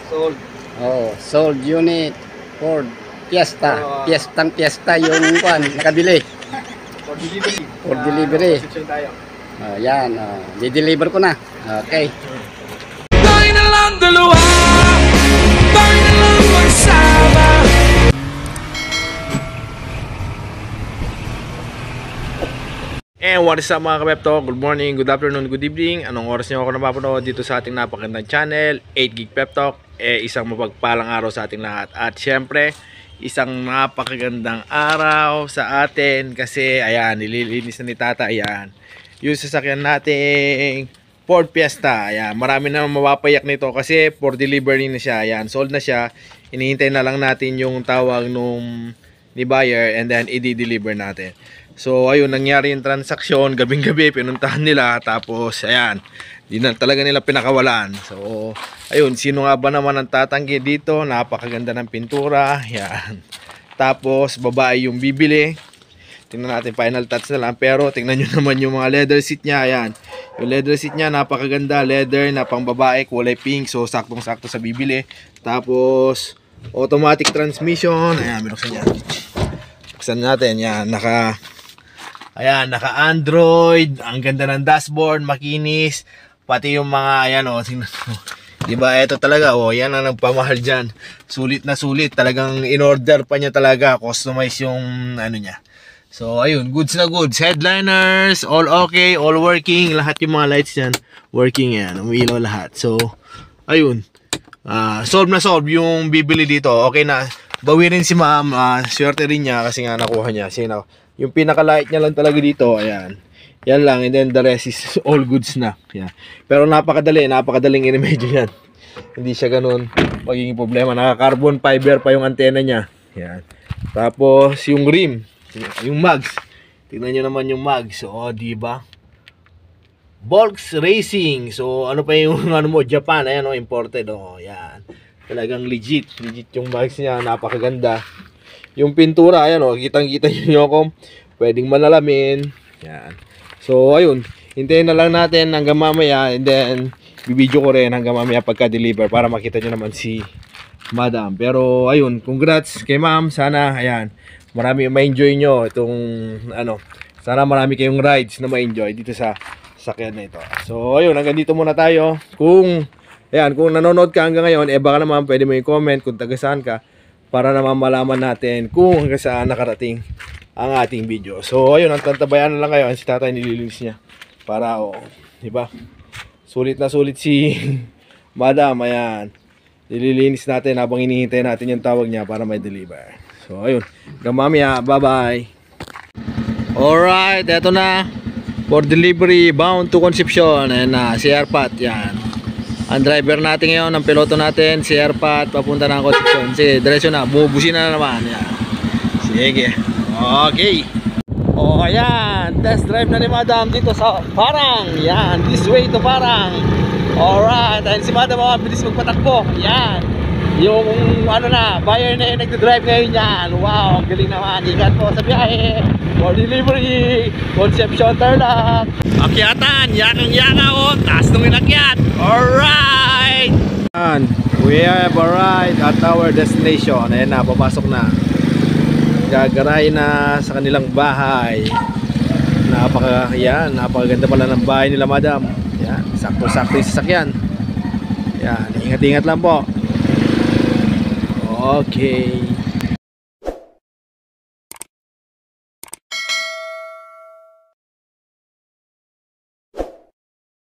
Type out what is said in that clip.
Sold. Oh, sold unit. Ford Fiesta. Fiestang Fiesta yung kwan, nakabili. For delivery. For delivery. Section tayo. Yan, di-deliver ko na. Okay. Tayo na lang dalawa, tayo na lang magsama. And what is up mga kapepto? Good morning, good afternoon, good evening. Anong oras niyo ako napapanood dito sa ating napakagandang channel 8Gig Pep Talk. Isang mapagpalang araw sa ating lahat. At syempre, isang napakagandang araw sa atin. Kasi ayan, nililinis na ni Tata. Ayan, yung sasakyan nating Ford Fiesta. Ayan, marami na mapapayak nito kasi for delivery na siya. Ayan, sold na siya. Hinihintay na lang natin yung tawag nung ni buyer and then i-deliver natin. So ayun, nangyari yung transaksyon, gabing-gabi pinuntahan nila, tapos ayan, di na talaga nila pinakawalan. So ayun, sino nga ba naman ang tatanggi dito? Napakaganda ng pintura, ayan. Tapos babae yung bibili. Tingnan natin, final touch na lang, pero tingnan nyo naman yung mga leather seat niya. Ayan, yung leather seat niya napakaganda, leather na pang babae, kulay pink, so saktong-sakto sa bibili. Tapos automatic transmission. Ayan, binuksan niya. Buksan natin, yan, ayan, naka-Android, ang ganda ng dashboard, makinis, pati yung mga, ayan o, diba, eto talaga, yan ang nagpamahal dyan, sulit na sulit, talagang in-order pa niya talaga, customize yung, ano niya. So, ayun, goods na goods, headliners, all okay, all working, lahat yung mga lights dyan, working yan, umiilaw lahat. So, ayun, solve na solve yung bibili dito, okay na, bawi rin si ma'am, swerte rin niya kasi nga nakuha niya, sino. Yung pinaka-light niya lang talaga dito, ayan. Yan lang, and then the rest is all goods na. Yan. Pero napakadaling i-remedyo yan. Hindi siya ganun magiging problema. Naka-carbon fiber pa yung antena niya. Yan. Tapos yung rim, yung mags. Tingnan nyo naman yung mags. O, diba? Volks Racing. So, ano pa yung ano mo, Japan, ayan o, imported. O, yan. Talagang legit yung mags niya, napakaganda. Yung pintura, ayan o, kitang-kita nyo ako, pwedeng manalamin. Yan. So, ayun, hintayin na lang natin hanggang mamaya, and then, bibidyo ko rin hanggang mamaya pagka-deliver para makita nyo naman si Madam. Pero, ayun, congrats kay Ma'am. Sana, ayan, marami ma-enjoy nyo itong, ano, sana marami kayong rides na ma-enjoy dito sa sakyan na ito. So, ayun, hanggang dito muna tayo. Kung nanonood ka hanggang ngayon, baka naman pwede mo i-comment kung taga saan ka, para naman malaman natin kung hanggang saan nakarating ang ating video. So ayun, ang tantabayan na lang kayo, si Tatay nililinis niya para diba, sulit na sulit si Madam. Ayan, nililinis natin habang hinihintay natin yung tawag niya para may deliver. So ayun, hanggang mamaya, bye bye. Alright, eto na, for delivery, bound to Concepcion. Ayan na, si Airpat. Yan, ang driver natin ngayon, ang piloto natin, si Airpat, papunta na ang Concepcion. Sige, diretso na, bumubusin na naman. Yan. Sige, okay. O, ayan, test drive na ni Madam dito sa Parang. Yan, this way to Parang. Alright, ayun si Madam, bilis magpatakbo. Yan, yung ano na, buyer na yung nagdadrive ngayon yan. Wow, ang galing naman. Ingat po sa biyahe. For delivery, Concepcion Tarlac. Akyatan, yakang-yaka o, taas nung inakyat. Alright! We have arrived at our destination. Ayan na, papasok na. Gagarahin na sa kanilang bahay. Napakaganda pala ng bahay nila Madam. Yan, sakto-sakto yung sasakyan. Yan, ingat-ingat lang po. Okay.